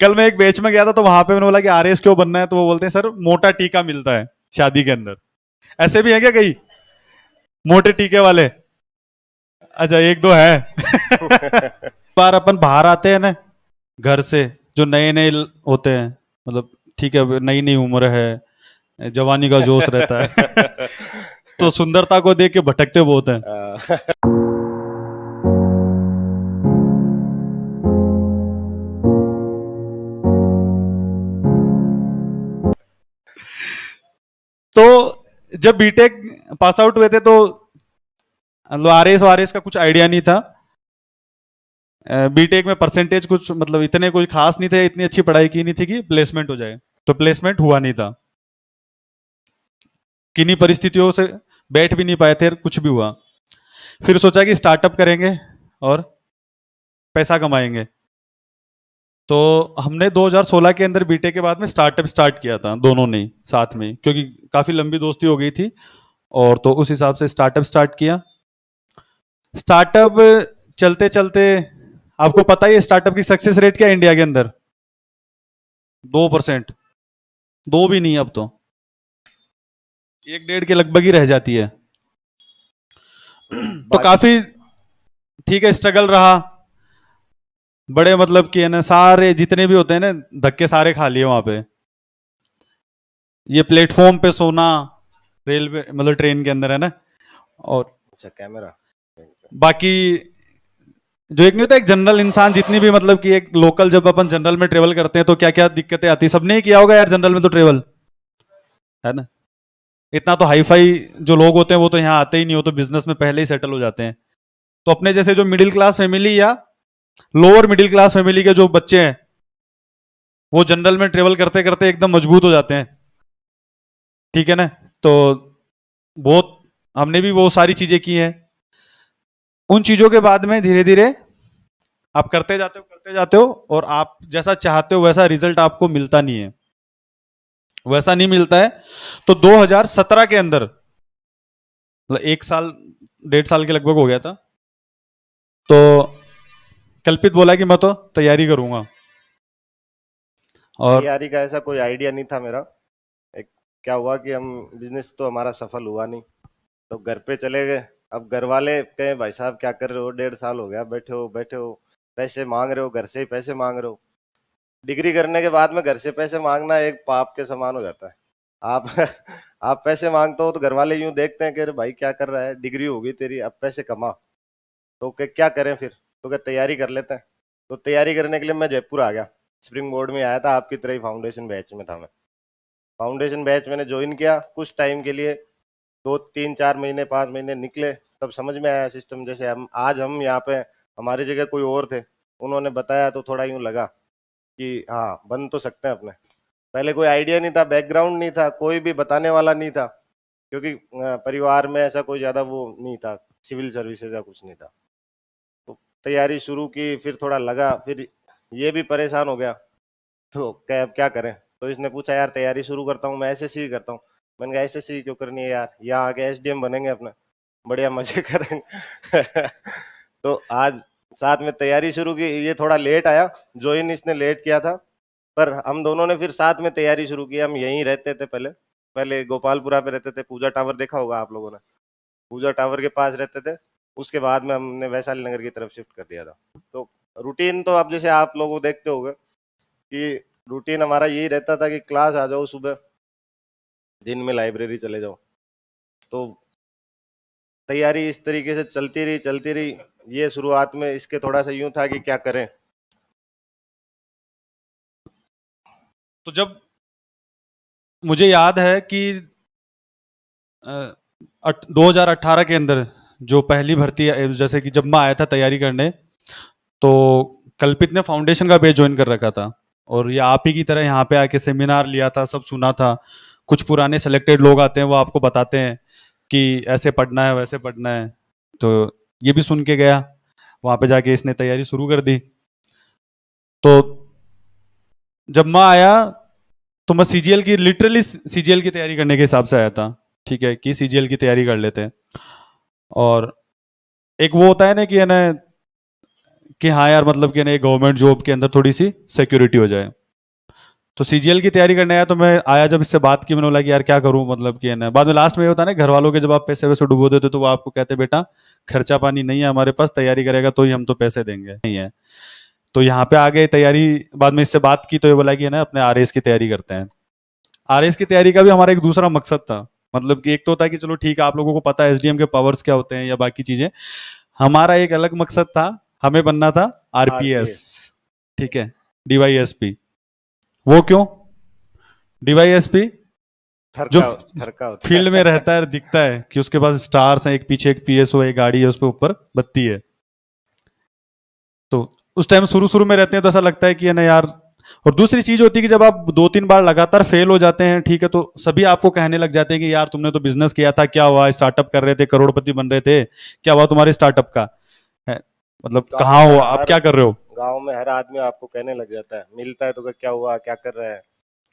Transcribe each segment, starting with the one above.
कल मैं एक बेच में गया था तो वहां पे मैंने बोला कि आरएस क्यों बनना है, तो वो बोलते हैं सर मोटा टीका मिलता है शादी के अंदर। ऐसे भी है क्या कहीं मोटे टीके वाले? अच्छा एक दो है। बार अपन बाहर आते हैं ना घर से, जो नए नए होते हैं, मतलब ठीक है नई नई उम्र है, जवानी का जोश रहता है। तो सुंदरता को देख के भटकते बहुत हैं। तो जब बीटेक पास आउट हुए थे तो मतलब आरएस वारएस का कुछ आइडिया नहीं था। बीटेक में परसेंटेज कुछ मतलब इतने कोई खास नहीं थे, इतनी अच्छी पढ़ाई की नहीं थी कि प्लेसमेंट हो जाए, तो प्लेसमेंट हुआ नहीं था। किन्हीं परिस्थितियों से बैठ भी नहीं पाए थे, कुछ भी हुआ। फिर सोचा कि स्टार्टअप करेंगे और पैसा कमाएंगे। तो हमने 2016 के अंदर बीटेक के बाद में स्टार्टअप स्टार्ट किया था दोनों ने साथ में, क्योंकि काफी लंबी दोस्ती हो गई थी, और तो उस हिसाब से स्टार्टअप स्टार्ट किया। स्टार्टअप चलते चलते आपको पता ही है स्टार्टअप की सक्सेस रेट क्या है इंडिया के अंदर? 2%। दो भी नहीं, अब तो 1-1.5 के लगभग ही रह जाती है। तो काफी ठीक है, स्ट्रगल रहा। बड़े मतलब कि है ना, सारे जितने भी होते हैं ना धक्के सारे खा लिए वहां पे। ये प्लेटफॉर्म पे सोना, रेलवे मतलब ट्रेन के अंदर है ना, और अच्छा कैमरा बाकी जो एक नहीं होता एक जनरल इंसान, जितनी भी मतलब कि एक लोकल, जब अपन जनरल में ट्रेवल करते हैं तो क्या क्या दिक्कतें आती है, सबने ही किया होगा यार जनरल में तो ट्रेवल, है ना। इतना तो हाई फाई जो लोग होते हैं वो तो यहाँ आते ही नहीं, हो तो बिजनेस में पहले ही सेटल हो जाते हैं। तो अपने जैसे जो मिडिल क्लास फैमिली या लोअर मिडिल क्लास फैमिली के जो बच्चे हैं, वो जनरल में ट्रेवल करते करते एकदम मजबूत हो जाते हैं, ठीक है ना। तो बहुत हमने भी वो सारी चीजें की हैं। उन चीजों के बाद में धीरे धीरे आप करते जाते हो, और आप जैसा चाहते हो वैसा रिजल्ट आपको मिलता नहीं है, वैसा नहीं मिलता है। तो 2017 के अंदर, मतलब 1 साल 1.5 साल के लगभग हो गया था, तो कल्पित बोला कि मैं तो तैयारी करूंगा। और तैयारी का ऐसा कोई आइडिया नहीं था मेरा। एक क्या हुआ कि हम बिजनेस तो हमारा सफल हुआ नहीं, तो घर पे चले गए। अब घर वाले कहे भाई साहब क्या कर रहे हो, 1.5 साल हो गया बैठे हो, पैसे मांग रहे हो, घर से ही पैसे मांग रहे हो। डिग्री करने के बाद में घर से पैसे मांगना एक पाप के समान हो जाता है। आप आप पैसे मांगते हो तो घर वाले यूं देखते हैं कि अरे भाई क्या कर रहा है, डिग्री होगी तेरी, अब पैसे कमा। तो क्या करें फिर, तो क्या तैयारी कर लेते हैं। तो तैयारी करने के लिए मैं जयपुर आ गया। स्प्रिंग बोर्ड में आया था, आपकी तरह ही फाउंडेशन बैच में था मैं। फाउंडेशन बैच मैंने ज्वाइन किया कुछ टाइम के लिए, 2 3 4 महीने 5 महीने निकले, तब समझ में आया सिस्टम। जैसे हम यहाँ पे, हमारी जगह कोई और थे, उन्होंने बताया तो थोड़ा यूं लगा कि हाँ बन तो सकते हैं अपने। पहले कोई आइडिया नहीं था, बैकग्राउंड नहीं था, कोई भी बताने वाला नहीं था, क्योंकि परिवार में ऐसा कोई ज़्यादा वो नहीं था, सिविल सर्विसेज या कुछ नहीं था। तो तैयारी शुरू की, फिर थोड़ा लगा, फिर ये भी परेशान हो गया। तो क्या अब क्या करें। तो इसने पूछा यार तैयारी शुरू करता हूँ, मैं एसएससी करता हूँ। मैंने कहा एसएससी क्यों करनी है यार, यहाँ आके एसडीएम बनेंगे अपना, बढ़िया मजे करेंगे। तो आज साथ में तैयारी शुरू की। ये थोड़ा लेट आया, ज्वाइन इसने लेट किया था, पर हम दोनों ने फिर साथ में तैयारी शुरू की। हम यहीं रहते थे पहले, पहले गोपालपुरा पे रहते थे, पूजा टावर देखा होगा आप लोगों ने, पूजा टावर के पास रहते थे। उसके बाद में हमने वैशाली नगर की तरफ शिफ्ट कर दिया था। तो रूटीन तो अब जैसे आप लोग देखते होंगे कि रूटीन हमारा यही रहता था कि क्लास आ जाओ सुबह, दिन में लाइब्रेरी चले जाओ। तो तैयारी इस तरीके से चलती रही। ये शुरुआत में इसके थोड़ा सा यूं था कि क्या करें। तो जब मुझे याद है कि 2018 के अंदर जो पहली भर्ती, जैसे कि जब मैं आया था तैयारी करने, तो कल्पित ने फाउंडेशन का बैच ज्वाइन कर रखा था, और ये आप ही की तरह यहाँ पे आके सेमिनार लिया था, सब सुना था। कुछ पुराने सेलेक्टेड लोग आते हैं, वो आपको बताते हैं कि ऐसे पढ़ना है वैसे पढ़ना है। तो ये भी सुन के गया, वहां पे जाके इसने तैयारी शुरू कर दी। तो जब मैं आया तो मैं सीजीएल की, लिटरली सीजीएल की तैयारी करने के हिसाब से आया था, ठीक है, कि सीजीएल की तैयारी कर लेते हैं। और एक वो होता है ना कि है ना कि हाँ यार मतलब कि नहीं गवर्नमेंट जॉब के अंदर थोड़ी सी सिक्योरिटी हो जाए। तो सीजीएल की तैयारी करने आया, तो मैं आया जब इससे बात की, मैंने बोला कि यार क्या करूं, मतलब कि है ना, बाद में लास्ट में ये होता है ना घर वालों के, जब आप पैसे वैसे डुबो देते हो तो वो आपको कहते बेटा खर्चा पानी नहीं है हमारे पास, तैयारी करेगा तो ही हम तो पैसे देंगे, नहीं है। तो यहाँ पे आ गए तैयारी, बाद में इससे बात की तो ये बोला कि है ना अपने आरएस की तैयारी करते हैं। आरएस की तैयारी का भी हमारा एक दूसरा मकसद था, मतलब कि एक तो होता है कि चलो ठीक है आप लोगों को पता है एसडीएम के पावर्स क्या होते हैं या बाकी चीजें, हमारा एक अलग मकसद था, हमें बनना था आरपीएस। आरपीएस। ठीक है, डीवाईएसपी। वो क्यों डीवाईएसपी? जो ठरका ठरका होता फील्ड में है। रहता है दिखता है कि उसके पास स्टार्स हैं, एक पीछे एक पीएसओ है, एक गाड़ी है, उसके ऊपर बत्ती है। तो उस टाइम शुरू शुरू में रहते हैं तो ऐसा लगता है कि है ना यार। और दूसरी चीज होती है कि जब आप 2-3 बार लगातार फेल हो जाते हैं, ठीक है, तो सभी आपको कहने लग जाते हैं कि यार तुमने तो बिजनेस किया था, क्या हुआ, स्टार्टअप कर रहे थे, करोड़पति बन रहे थे, क्या हुआ तुम्हारे स्टार्टअप का है, मतलब गांव कहाँ में हो आप, हर क्या कर रहे हो। गांव में हर आदमी आपको कहने लग जाता है, मिलता है तो क्या हुआ, क्या कर रहा है,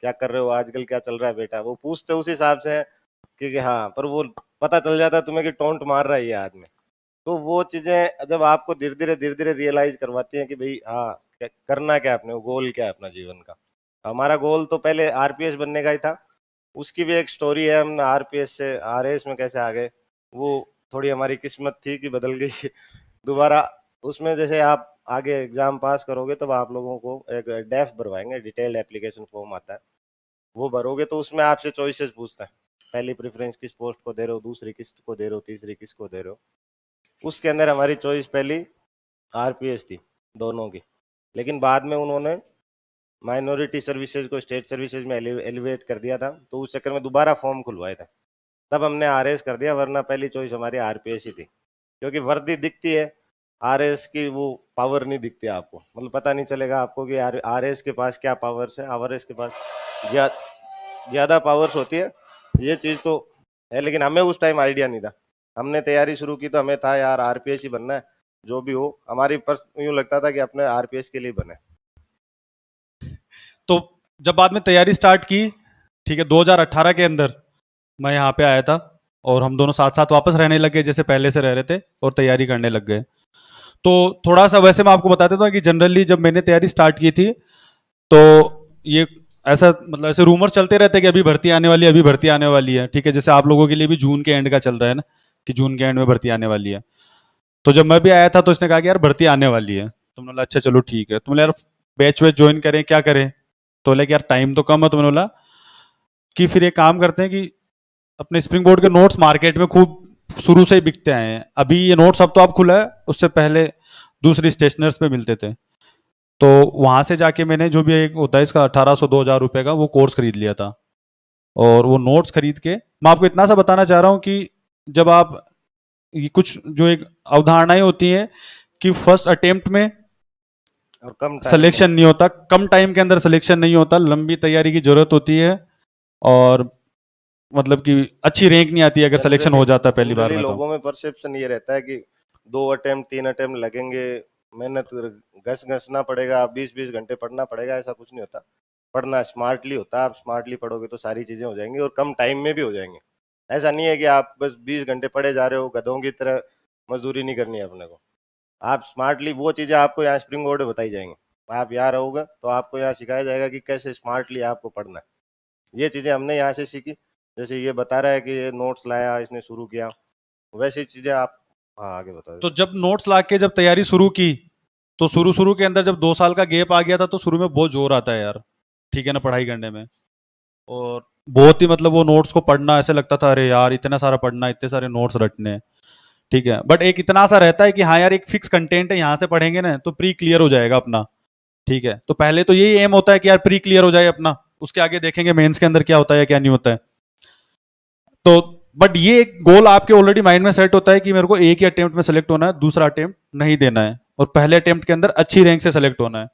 क्या कर रहे हो आजकल, क्या चल रहा है बेटा, वो पूछते उस हिसाब से हैं कि हाँ, पर वो पता चल जाता है तुम्हें कि टोंट मार रहा है ये आदमी। तो वो चीजें जब आपको धीरे धीरे रियलाइज करवाती हैं कि भाई हाँ, करना क्या है अपने, गोल क्या है अपना जीवन का। हमारा गोल तो पहले आरपीएस बनने का ही था। उसकी भी एक स्टोरी है, हम आरपीएस से आरएएस में कैसे आ गए। वो थोड़ी हमारी किस्मत थी कि बदल गई दोबारा। उसमें जैसे आप आगे एग्जाम पास करोगे तब आप लोगों को एक डेफ भरवाएंगे, डिटेल्ड एप्लीकेशन फॉर्म आता है, वो भरोगे तो उसमें आपसे चॉइसेस पूछता है, पहली प्रेफरेंस किस पोस्ट को दे रहे हो, दूसरी किस को दे रहे हो, तीसरी किस को दे रहे हो। उसके अंदर हमारी चॉइस पहली आरपीएस थी, दोनों की। लेकिन बाद में उन्होंने माइनॉरिटी सर्विसेज को स्टेट सर्विसेज में एलिवेट कर दिया था, तो उस चक्कर में दोबारा फॉर्म खुलवाए थे, तब हमने आरएस कर दिया, वरना पहली चॉइस हमारी आरपीएस ही थी। क्योंकि वर्दी दिखती है, आरएस की वो पावर नहीं दिखती आपको, मतलब पता नहीं चलेगा आपको कि आरएस के पास क्या पावर्स है, आरएस के पास ज्या- ज्यादा पावर्स होती है, ये चीज तो है। लेकिन हमें उस टाइम आइडिया नहीं था, हमने तैयारी शुरू की तो हमें था यार आरपीएस ही बनना है, जो भी हो हमारी पर्स यूं लगता था कि अपने आरपीएस के लिए बने। तो जब बाद में तैयारी स्टार्ट की, ठीक है, 2018 के अंदर मैं यहाँ पे आया था, और हम दोनों साथ साथ वापस रहने लग गए जैसे पहले से रह रहे थे, और तैयारी करने लग गए। तो थोड़ा सा वैसे मैं आपको बता देता हूँ कि जनरली जब मैंने तैयारी स्टार्ट की थी, तो ये ऐसा मतलब ऐसे रूमर चलते रहते हैं कि अभी भर्ती आने वाली है, अभी भर्ती आने वाली है, ठीक है, जैसे आप लोगों के लिए भी जून के एंड का चल रहा है ना, कि जून के एंड में भर्ती आने वाली है। तो जब मैं भी आया था तो इसने कहा कि यार भर्ती आने वाली है, तो मैंने बोला अच्छा चलो ठीक है, तो मैंने यार बैच वैच ज्वाइन करें, क्या करें, तो बोले कि यार टाइम तो कम है, तो मैंने बोला कि फिर एक काम करते हैं कि अपने स्प्रिंग बोर्ड के नोट्स मार्केट में खूब शुरू से ही बिकते आए हैं, अभी ये नोट्स अब तो आप खुला है, उससे पहले दूसरी स्टेशनर्स पे मिलते थे। तो वहां से जाके मैंने जो भी एक होता है इसका 1800-2000 रुपए का वो कोर्स खरीद लिया था। और वो नोट्स खरीद के मैं आपको इतना सा बताना चाह रहा हूँ कि जब आप ये कुछ जो एक अवधारणाएं होती हैं कि फर्स्ट अटेम्प्ट में और कम टाइम में। सिलेक्शन नहीं होता, कम टाइम के अंदर सिलेक्शन नहीं होता, लंबी तैयारी की जरूरत होती है, और मतलब कि अच्छी रैंक नहीं आती अगर सिलेक्शन जनरली हो जाता है पहली बार जनरली में तो। लोगों में परसेप्शन ये रहता है कि 2 अटेम्प्ट 3 अटेम्प्ट लगेंगे, मेहनत घस घसना पड़ेगा, 20-20 घंटे पढ़ना पड़ेगा, ऐसा कुछ नहीं होता। पढ़ना स्मार्टली होता है, आप स्मार्टली पढ़ोगे तो सारी चीजें हो जाएंगी और कम टाइम में भी हो जाएंगे। ऐसा नहीं है कि आप बस 20 घंटे पढ़े जा रहे हो, गधों की तरह मजदूरी नहीं करनी है अपने को। आप स्मार्टली वो चीजें आपको यहाँ स्प्रिंग बोर्ड में बताई जाएंगी, आप यहाँ रहोगे तो आपको यहाँ सिखाया जाएगा कि कैसे स्मार्टली आपको पढ़ना है। ये चीजें हमने यहाँ से सीखी। जैसे ये बता रहा है कि ये नोट्स लाया, इसने शुरू किया, वैसी चीजें आप। हाँ, आगे बता तो दो। जब नोट्स ला के जब तैयारी शुरू की, तो शुरू शुरू के अंदर जब 2 साल का गैप आ गया था तो शुरू में बहुत जोर आता है यार, ठीक है ना, पढ़ाई करने में। और बहुत ही मतलब वो नोट्स को पढ़ना ऐसे लगता था अरे यार इतना सारा पढ़ना, इतने सारे नोट्स रटने हैं, ठीक है, बट एक इतना सा रहता है कि हाँ यार एक फिक्स कंटेंट है, यहाँ से पढ़ेंगे ना तो प्री क्लियर हो जाएगा अपना, ठीक है। तो पहले तो यही एम होता है कि यार प्री क्लियर हो जाए अपना, उसके आगे देखेंगे मेंस के अंदर क्या होता है क्या नहीं होता है। तो बट ये एक गोल आपके ऑलरेडी माइंड में सेट होता है कि मेरे को एक ही अटेम्प्ट में सेलेक्ट होना है, दूसरा अटेम्प्ट नहीं देना है, और पहले अटेम्प्ट के अंदर अच्छी रैंक से सेलेक्ट होना है,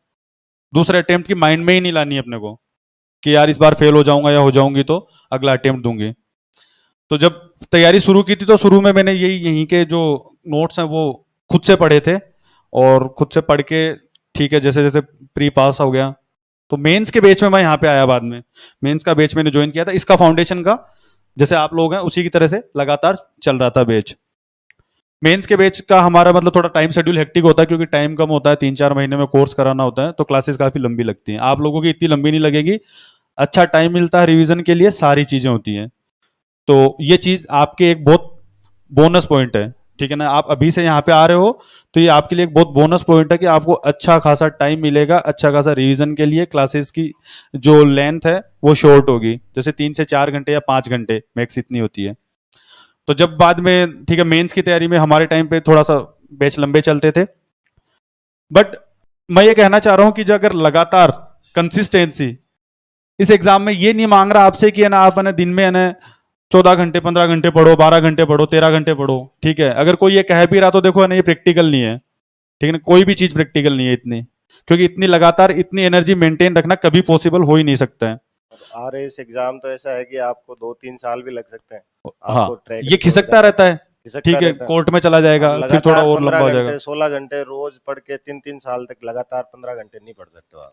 दूसरे अटेम्प्ट की माइंड में ही नहीं लानी है अपने को कि यार इस बार फेल हो जाऊंगा या हो जाऊंगी तो अगला अटेम्प्ट दूंगी। तो जब तैयारी शुरू की थी तो शुरू में मैंने यही यहीं के जो नोट्स हैं वो खुद से पढ़े थे, और खुद से पढ़ के, ठीक है, जैसे जैसे प्री पास हो गया तो मेंस के बैच में मैं यहाँ पे आया, बाद में मेंस का बैच मैंने ज्वाइन किया था, इसका फाउंडेशन का जैसे आप लोग हैं उसी की तरह से लगातार चल रहा था बैच। मेंस के बैच का हमारा मतलब थोड़ा टाइम शेड्यूल हेक्टिक होता है, क्योंकि टाइम कम होता है, 3-4 महीने में कोर्स कराना होता है, तो क्लासेस काफी लंबी लगती हैं। आप लोगों की इतनी लंबी नहीं लगेगी, अच्छा टाइम मिलता है रिवीजन के लिए, सारी चीजें होती हैं। तो ये चीज आपके एक बहुत बोनस पॉइंट है, ठीक है ना। आप अभी से यहाँ पे आ रहे हो, तो ये आपके लिए एक बहुत बोनस पॉइंट है कि आपको अच्छा खासा टाइम मिलेगा, अच्छा खासा रिवीजन के लिए। क्लासेस की जो लेंथ है वो शॉर्ट होगी, जैसे 3 से 4 घंटे या 5 घंटे मैक्स इतनी होती है। तो जब बाद में, ठीक है, मेंस की तैयारी में हमारे टाइम पे थोड़ा सा बैच लंबे चलते थे, बट मैं ये कहना चाह रहा हूं कि जो अगर लगातार कंसिस्टेंसी, इस एग्जाम में ये नहीं मांग रहा आपसे कि है ना आप है ना दिन में है ना 14 घंटे 15 घंटे पढ़ो, 12 घंटे पढ़ो, 13 घंटे पढ़ो, ठीक है। अगर कोई ये कह भी रहा तो देखो है ना, ये प्रैक्टिकल नहीं है, ठीक है ना। कोई भी चीज प्रैक्टिकल नहीं है इतनी, क्योंकि इतनी लगातार इतनी एनर्जी मेंटेन रखना कभी पॉसिबल हो ही नहीं सकता है। और इस एग्जाम तो ऐसा है कि आपको 2-3 साल भी लग सकते हैं। हाँ, आपको ट्रैक ये रिकॉर्ड खिसकता रहता है, खिसकता ठीक है, रहता है। कोर्ट में चला जाएगा, अब फिर थोड़ा लगातार और लंबा पंद्रह हो जाएगा। घंटे 16 घंटे रोज पढ़ के 3-3 साल तक लगातार 15 घंटे नहीं पढ़ सकते हो आप।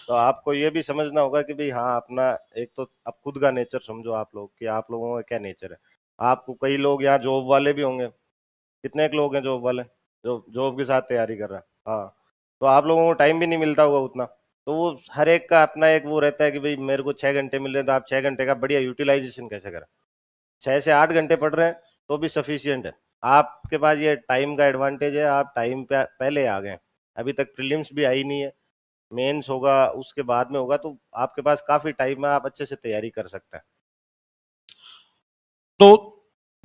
तो आपको ये भी समझना होगा कि भाई हाँ, अपना एक तो आप खुद का नेचर समझो, आप लोग कि आप लोगों का क्या नेचर है। आपको कई लोग यहाँ जॉब वाले भी होंगे, कितने एक लोग हैं जॉब वाले जो जॉब के साथ तैयारी कर रहा है। हाँ, तो आप लोगों को टाइम भी नहीं मिलता होगा उतना। तो वो हर एक का अपना एक वो रहता है कि भाई मेरे को 6 घंटे मिल रहे हैं, तो आप 6 घंटे का बढ़िया यूटिलाइजेशन कैसे करें। 6 से 8 घंटे पढ़ रहे हैं तो भी सफिशियंट है। आपके पास ये टाइम का एडवांटेज है, आप टाइम पे पहले आ गए। अभी तक प्रीलिम्स भी आई नहीं है, मेंस होगा उसके बाद में होगा, तो आपके पास काफी टाइम है, आप अच्छे से तैयारी कर सकते हैं। तो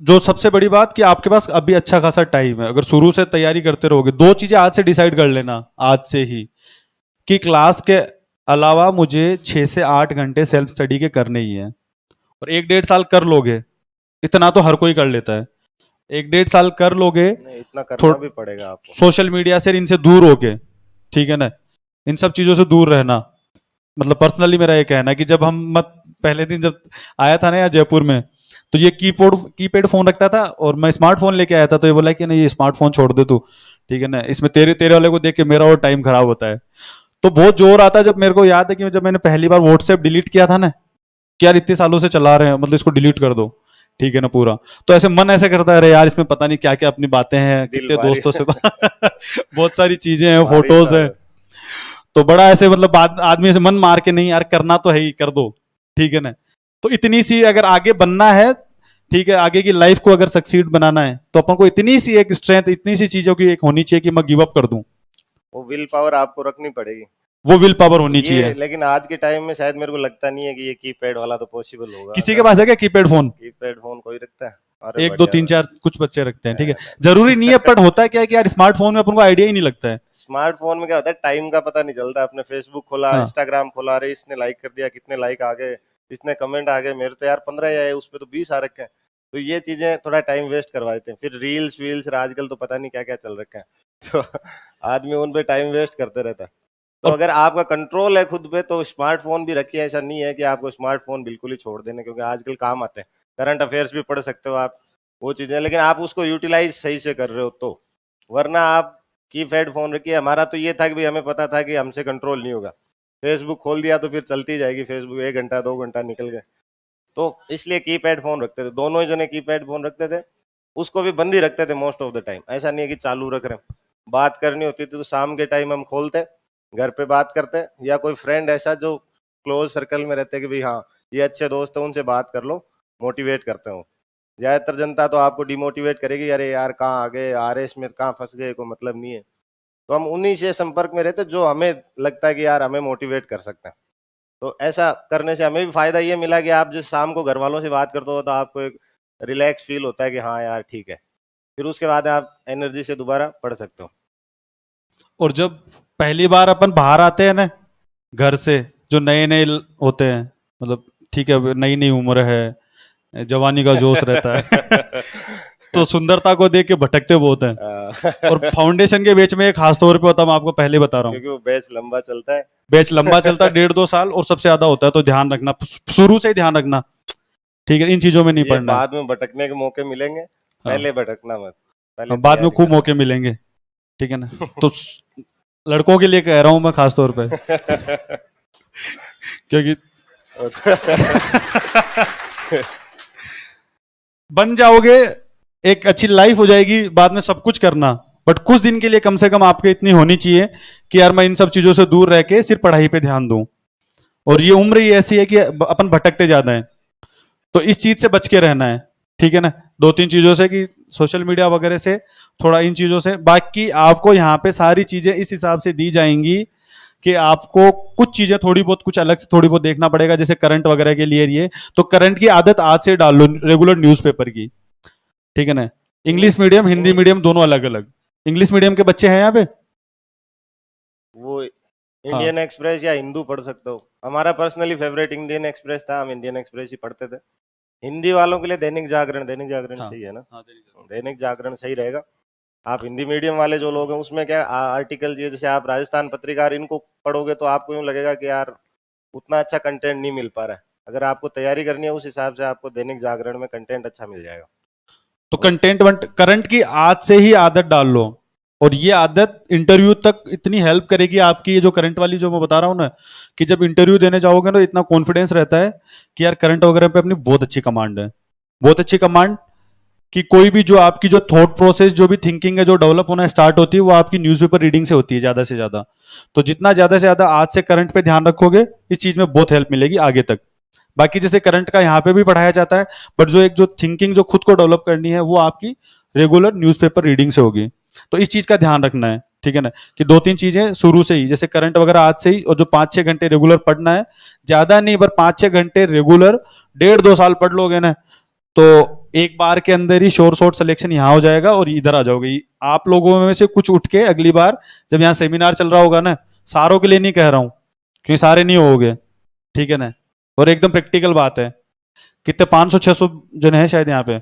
जो सबसे बड़ी बात कि आपके पास अभी अच्छा खासा टाइम है, अगर शुरू से तैयारी करते रहोगे, दो चीजें आज से डिसाइड कर लेना, आज से ही, कि क्लास के अलावा मुझे 6 से 8 घंटे सेल्फ स्टडी के करने ही हैं। और 1-1.5 साल कर लोगे, इतना तो हर कोई कर लेता है, 1-1.5 साल कर लोगे। नहीं, इतना करना थोड़ा भी पड़ेगा आपको। सोशल मीडिया से इनसे दूर होके, ठीक है ना, इन सब चीजों से दूर रहना। मतलब पर्सनली मेरा ये कहना है कि जब हम मत पहले दिन जब आया था ना यहाँ जयपुर में, तो ये कीपैड फोन रखता था और मैं स्मार्टफोन लेके आया था, तो ये बोला कि नहीं ये स्मार्टफोन छोड़ दे तू, ठीक है ना, इसमें तेरे तेरे वाले को देख के मेरा और टाइम खराब होता है। तो बहुत जोर आता है, जब मेरे को याद है कि जब मैंने पहली बार व्हाट्सएप डिलीट किया था ना, कि यार इतने सालों से चला रहे हैं, मतलब इसको डिलीट कर दो, ठीक है ना पूरा। तो ऐसे मन ऐसे करता है, अरे यार इसमें पता नहीं क्या क्या अपनी बातें हैं, दिल कितने भारी दोस्तों से बहुत सारी चीजें हैं, भारी फोटोज सा है। तो बड़ा ऐसे मतलब आदमी ऐसे मन मार के, नहीं यार करना तो है ही, कर दो, ठीक है ना। तो इतनी सी अगर आगे बनना है, ठीक है, आगे की लाइफ को अगर सक्सीड बनाना है, तो अपन को इतनी सी एक स्ट्रेंथ, इतनी सी चीजों की एक होनी चाहिए कि मैं गिव अप कर दूं। वो विल पावर आपको रखनी पड़ेगी। वो विल पावर होनी ये चाहिए। लेकिन आज के टाइम में शायद मेरे को लगता नहीं है कि ये कीपैड वाला तो पॉसिबल होगा। किसी के पास है क्या कीपैड फोन? कीपैड फोन कोई रखता है? अरे एक दो बढ़िया तीन भाई। चार कुछ बच्चे रखते हैं, ठीक है, नहीं, जरूरी नहीं है, बट होता है क्या है कि यार स्मार्टफोन में अपन को आइडिया ही नहीं लगता है। स्मार्टफोन में क्या होता है, टाइम का पता नहीं चलता। आपने फेसबुक खोला, हाँ, इंस्टाग्राम खोला, अरे इसने लाइक कर दिया, कितने लाइक आ गए, इसने कमेंट आ गए, मेरे तो यार 15 ही आए, उस पे तो 20 आ रखे हैं। तो ये चीजें थोड़ा टाइम वेस्ट करवा देते हैं। फिर रील्स वील्स आजकल तो पता नहीं क्या क्या चल रखे हैं तो आदमी उन पे टाइम वेस्ट करते रहता है। तो और अगर आपका कंट्रोल है खुद पे तो स्मार्टफोन भी रखिए। ऐसा नहीं है कि आपको स्मार्टफोन बिल्कुल ही छोड़ देने, क्योंकि आजकल काम आते हैं। करंट अफेयर्स भी पढ़ सकते हो आप, वो चीजें, लेकिन आप उसको यूटिलाइज सही से कर रहे हो तो। वरना आप कीपैड फोन रखिए। हमारा तो ये था कि भाई हमें पता था कि हमसे कंट्रोल नहीं होगा, फेसबुक खोल दिया तो फिर चलती जाएगी फेसबुक, 1 घंटा 2 घंटा निकल गए। तो इसलिए कीपैड फोन रखते थे, दोनों ही जने कीपैड फोन रखते थे। उसको भी बंद ही रखते थे मोस्ट ऑफ द टाइम। ऐसा नहीं है कि चालू रख रहे हैं। बात करनी होती थी तो शाम के टाइम हम खोलते, घर पे बात करते, या कोई फ्रेंड ऐसा जो क्लोज सर्कल में रहते कि भाई हाँ ये अच्छे दोस्त है, उनसे बात कर लो, मोटिवेट करते हो। ज्यादातर जनता तो आपको डिमोटिवेट करेगी, अरे यार कहाँ आ गए, आरएस में कहाँ फंस गए, कोई मतलब नहीं है। तो हम उन्हीं से संपर्क में रहते जो हमें लगता है कि यार हमें मोटिवेट कर सकते हैं। तो ऐसा करने से हमें भी फायदा ये मिला कि आप जो शाम को घर वालों से बात करते हो तो आपको एक रिलैक्स फील होता है कि हाँ यार ठीक है। फिर उसके बाद आप एनर्जी से दोबारा पढ़ सकते हो। और जब पहली बार अपन बाहर आते हैं ना घर से, जो नए नए होते हैं, मतलब ठीक है नई नई उम्र है, जवानी का जोश रहता है तो सुंदरता को देख के भटकते बहुत हैं। और फाउंडेशन के बैच में एक खास तौर पे होता है, मैं आपको पहले बता रहा हूँ, क्योंकि वो बैच लंबा चलता है। बैच लंबा चलता है, 1.5-2 साल, और सबसे ज्यादा होता है, तो ध्यान रखना, शुरू से ही ध्यान रखना, ठीक है, इन चीजों में नहीं ये पड़ना है। बाद में भटकने के मौके मिलेंगे, हाँ, पहले भटकना मत, पहले बाद में तैयारी खूब करना। मौके मिलेंगे, ठीक है ना। तो लड़कों के लिए कह रहा हूं मैं खास तौर पे, क्योंकि बन जाओगे एक अच्छी लाइफ हो जाएगी बाद में सब कुछ करना, बट कुछ दिन के लिए कम से कम आपके इतनी होनी चाहिए कि यार मैं इन सब चीजों से दूर रह के सिर्फ पढ़ाई पे ध्यान दूं। और ये उम्र ही ऐसी है कि अपन भटकते ज्यादा है, तो इस चीज से बच के रहना है। ठीक है ना, दो तीन चीजों से कि सोशल मीडिया वगैरह से, थोड़ा इन चीजों से। बाकी आपको यहाँ पे सारी चीजें इस हिसाब से दी जाएंगी कि आपको कुछ चीजें थोड़ी बहुत कुछ अलग से थोड़ी बहुत देखना पड़ेगा, जैसे करंट वगैरह के लिए ये, तो करंट की आदत आज से डाल लो, रेगुलर न्यूज़पेपर की। ठीक है ना, इंग्लिश मीडियम हिंदी मीडियम दोनों अलग अलग। इंग्लिश मीडियम के बच्चे हैं यहाँ पे? वो हाँ इंडियन एक्सप्रेस या हिंदू पढ़ सकते हो। हमारा पर्सनली फेवरेट इंडियन एक्सप्रेस था, हम इंडियन एक्सप्रेस ही पढ़ते थे। हिंदी वालों के लिए दैनिक जागरण, दैनिक जागरण हाँ सही है ना? हाँ, दैनिक जागरण सही रहेगा। आप हिंदी मीडियम वाले जो लोग हैं उसमें क्या आर्टिकल, ये जैसे आप राजस्थान पत्रिकार इनको पढ़ोगे तो आपको यूं लगेगा कि यार उतना अच्छा कंटेंट नहीं मिल पा रहा है। अगर आपको तैयारी करनी है उस हिसाब से आपको दैनिक जागरण में कंटेंट अच्छा मिल जाएगा। तो कंटेंट करंट की आज से ही आदत डाल लो, और ये आदत इंटरव्यू तक इतनी हेल्प करेगी आपकी, ये जो करंट वाली जो मैं बता रहा हूँ ना, कि जब इंटरव्यू देने जाओगे ना तो इतना कॉन्फिडेंस रहता है कि यार करंट वगैरह पे अपनी बहुत अच्छी कमांड है, बहुत अच्छी कमांड। कि कोई भी जो आपकी जो थॉट प्रोसेस जो भी थिंकिंग है जो डेवलप होना स्टार्ट होती है वो आपकी न्यूज़पेपर रीडिंग से होती है ज्यादा से ज्यादा। तो जितना ज्यादा से ज्यादा आज से करंट पे ध्यान रखोगे इस चीज में बहुत हेल्प मिलेगी आगे तक। बाकी जैसे करंट का यहाँ पे भी पढ़ाया जाता है, बट जो एक जो थिंकिंग जो खुद को डेवलप करनी है वो आपकी रेगुलर न्यूज़पेपर रीडिंग से होगी। तो इस चीज का ध्यान रखना है। ठीक है ना, कि दो तीन चीजें शुरू से ही, जैसे करंट वगैरह आज से ही, और जो 5-6 घंटे रेगुलर पढ़ना है, ज्यादा नहीं पर 5-6 घंटे रेगुलर 1.5-2 साल पढ़ लोगे ना, तो एक बार के अंदर ही श्योर शॉर्ट सिलेक्शन यहाँ हो जाएगा और इधर आ जाओगे। आप लोगों में से कुछ उठ के अगली बार जब यहाँ सेमिनार चल रहा होगा ना, सारों के लिए नहीं कह रहा हूं क्योंकि सारे नहीं होगे, ठीक है ना, और एकदम प्रैक्टिकल बात है। कितने 500-600 जन है शायद यहाँ पे,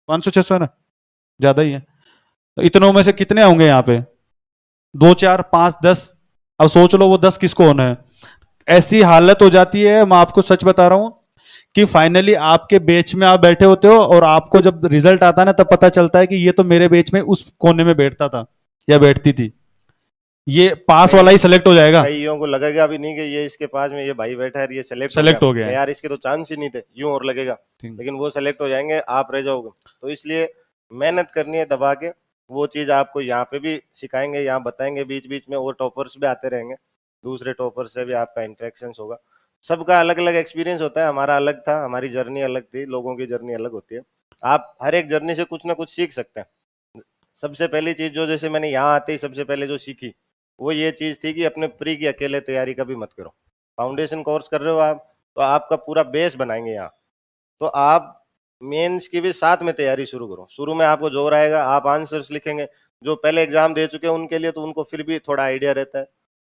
500-600 है ना, ज्यादा ही है। तो इतनों में से कितने होंगे यहाँ पे? 2-4-5-10। अब सोच लो वो 10 किसको होना है। ऐसी हालत हो जाती है, मैं आपको सच बता रहा हूं, कि फाइनली आपके बेच में आप बैठे होते हो और आपको जब रिजल्ट आता है ना तब पता चलता है कि ये तो मेरे बेच में उस कोने में बैठता था या बैठती थी, ये पास कई वाला ही सेलेक्ट हो जाएगा। कईयों को लगेगा भी नहीं कि ये इसके पास में ये भाई बैठा है, ये सेलेक्ट हो गया। सेलेक्ट हो गया मैं है। यार इसके तो चांस ही नहीं थे, यूं और लगेगा। ठीक। लेकिन वो सेलेक्ट हो जाएंगे, आप रह जाओगे। तो इसलिए मेहनत करनी है दबा के। वो चीज आपको यहाँ पे भी सिखाएंगे, यहाँ बताएंगे बीच बीच में, और टॉपर्स भी आते रहेंगे, दूसरे टॉपर से भी आपका इंटरेक्शन होगा। सबका अलग अलग एक्सपीरियंस होता है, हमारा अलग था, हमारी जर्नी अलग थी, लोगों की जर्नी अलग होती है। आप हर एक जर्नी से कुछ ना कुछ सीख सकते हैं। सबसे पहली चीज जो, जैसे मैंने यहाँ आते ही सबसे पहले जो सीखी वो ये चीज थी कि अपने प्री की अकेले तैयारी कभी मत करो। फाउंडेशन कोर्स कर रहे हो आप, तो आपका पूरा बेस बनाएंगे यहाँ। तो आप मेंस की भी साथ में तैयारी शुरू करो। शुरू में आपको जोर आएगा, आप आंसर्स लिखेंगे। जो पहले एग्जाम दे चुके हैं उनके लिए तो उनको फिर भी थोड़ा आइडिया रहता है।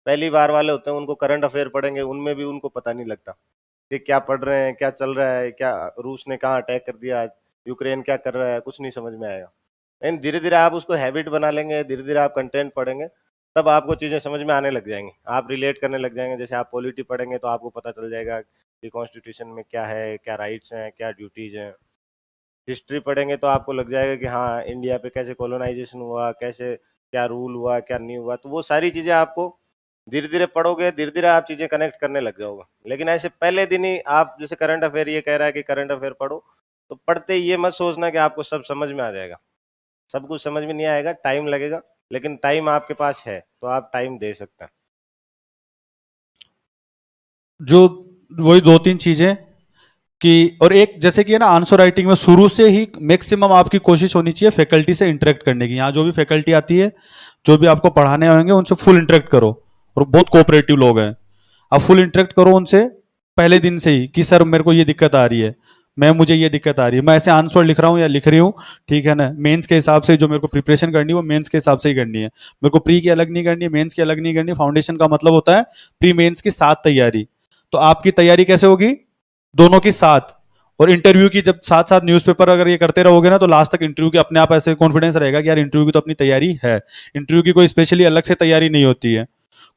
पहली बार वाले होते हैं उनको करंट अफेयर पढ़ेंगे, उनमें भी उनको पता नहीं लगता कि क्या पढ़ रहे हैं, क्या चल रहा है, क्या रूस ने कहाँ अटैक कर दिया, यूक्रेन क्या कर रहा है, कुछ नहीं समझ में आएगा। लेकिन धीरे धीरे आप उसको हैबिट बना लेंगे, धीरे धीरे आप कंटेंट पढ़ेंगे, तब आपको चीज़ें समझ में आने लग जाएंगी, आप रिलेट करने लग जाएंगे। जैसे आप पॉलिटी पढ़ेंगे तो आपको पता चल जाएगा कि कॉन्स्टिट्यूशन में क्या है, क्या राइट्स हैं, क्या ड्यूटीज हैं। हिस्ट्री पढ़ेंगे तो आपको लग जाएगा कि हाँ इंडिया पे कैसे कॉलोनाइजेशन हुआ, कैसे क्या रूल हुआ, क्या नहीं हुआ। तो वो सारी चीज़ें आपको धीरे धीरे पढ़ोगे, धीरे धीरे आप चीज़ें कनेक्ट करने लग जाओगे। लेकिन ऐसे पहले दिन ही आप, जैसे करंट अफेयर ये कह रहा है कि करंट अफेयर पढ़ो, तो पढ़ते ही ये मत सोचना कि आपको सब समझ में आ जाएगा। सब कुछ समझ में नहीं आएगा, टाइम लगेगा। लेकिन टाइम आपके पास है तो आप टाइम दे सकते हैं। जो वही दो तीन चीजें कि, और एक जैसे कि है ना, आंसर राइटिंग में शुरू से ही मैक्सिमम आपकी कोशिश होनी चाहिए फैकल्टी से इंटरेक्ट करने की। यहाँ जो भी फैकल्टी आती है, जो भी आपको पढ़ाने आएंगे उनसे फुल इंटरेक्ट करो, और बहुत कोऑपरेटिव लोग हैं, आप फुल इंटरेक्ट करो उनसे पहले दिन से ही कि सर मेरे को ये दिक्कत आ रही है, मुझे ये दिक्कत आ रही है, मैं ऐसे आंसर लिख रहा हूँ या लिख रही हूँ। ठीक है ना, मेंस के हिसाब से जो मेरे को प्रिपरेशन करनी है वो मेंस के हिसाब से ही करनी है, मेरे को प्री की अलग नहीं करनी है, मेंस की अलग नहीं करनी। फाउंडेशन का मतलब होता है प्री मेंस की साथ तैयारी। तो आपकी तैयारी कैसे होगी? दोनों की साथ। और इंटरव्यू की जब साथ साथ न्यूज़पेपर अगर ये करते रहोगे ना, तो लास्ट तक इंटरव्यू की अपने आप ऐसे कॉन्फिडेंस रहेगा कि यार इंटरव्यू की तो अपनी तैयारी है। इंटरव्यू की कोई स्पेशली अलग से तैयारी नहीं होती है,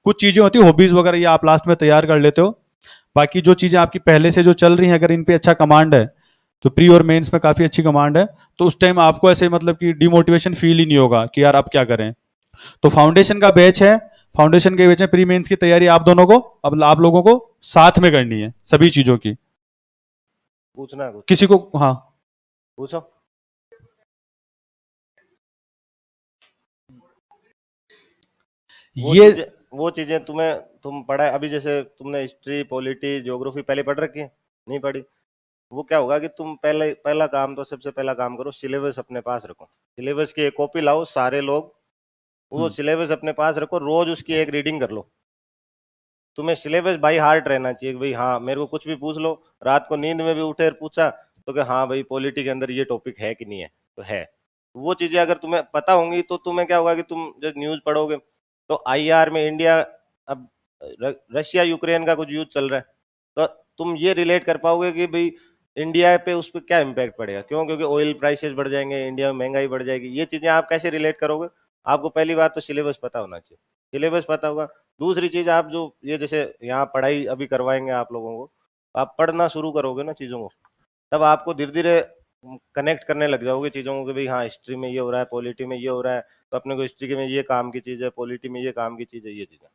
कुछ चीजें होती है हॉबीज वगैरह, ये आप लास्ट में तैयार कर लेते हो। बाकी जो चीजें आपकी पहले से जो चल रही हैं, अगर इन पे अच्छा कमांड है, तो प्री और मेंस में काफी अच्छी कमांड है, तो उस टाइम आपको ऐसे मतलब कि डिमोटिवेशन फील ही नहीं होगा कि यार अब क्या करें। तो फाउंडेशन का बैच है, फाउंडेशन के बैच में प्री मेंस की तैयारी आप दोनों को, अब आप लोगों को साथ में करनी है सभी चीजों की। पूछना है कुछ? किसी को, हाँ पूछो। ये वो चीजें तुम पढ़ा अभी, जैसे तुमने हिस्ट्री, पॉलिटी, ज्योग्राफी पहले पढ़ रखी है, नहीं पढ़ी? वो क्या होगा कि तुम पहला काम तो सबसे पहला काम करो, सिलेबस अपने पास रखो। सिलेबस की एक कॉपी लाओ, सारे लोग वो सिलेबस अपने पास रखो, रोज उसकी एक रीडिंग कर लो। तुम्हें सिलेबस बाई हार्ट रहना चाहिए कि भाई हाँ, मेरे को कुछ भी पूछ लो, रात को नींद में भी उठे और पूछा तो कि हाँ भाई पॉलिटी के अंदर ये टॉपिक है कि नहीं है, तो है। वो चीजें अगर तुम्हें पता होंगी तो तुम्हें क्या होगा कि तुम जब न्यूज पढ़ोगे तो आईआर में इंडिया, अब रशिया यूक्रेन का कुछ युद्ध चल रहा है, तो तुम ये रिलेट कर पाओगे कि भाई इंडिया पे उस पर क्या इम्पैक्ट पड़ेगा, क्यों? क्योंकि ऑयल प्राइसेस बढ़ जाएंगे, इंडिया में महंगाई बढ़ जाएगी। ये चीजें आप कैसे रिलेट करोगे? आपको पहली बात तो सिलेबस पता होना चाहिए, सिलेबस पता होगा। दूसरी चीज, आप जो ये जैसे यहाँ पढ़ाई अभी करवाएंगे आप लोगों को, आप पढ़ना शुरू करोगे ना चीजों को, तब आपको धीरे धीरे कनेक्ट करने लग जाओगे चीजों को कि भाई हाँ, हिस्ट्री में ये हो रहा है, पॉलिटी में ये हो रहा है, तो अपने को हिस्ट्री में ये काम की चीज है, पॉलिटी में ये काम की चीज है, ये चीजें।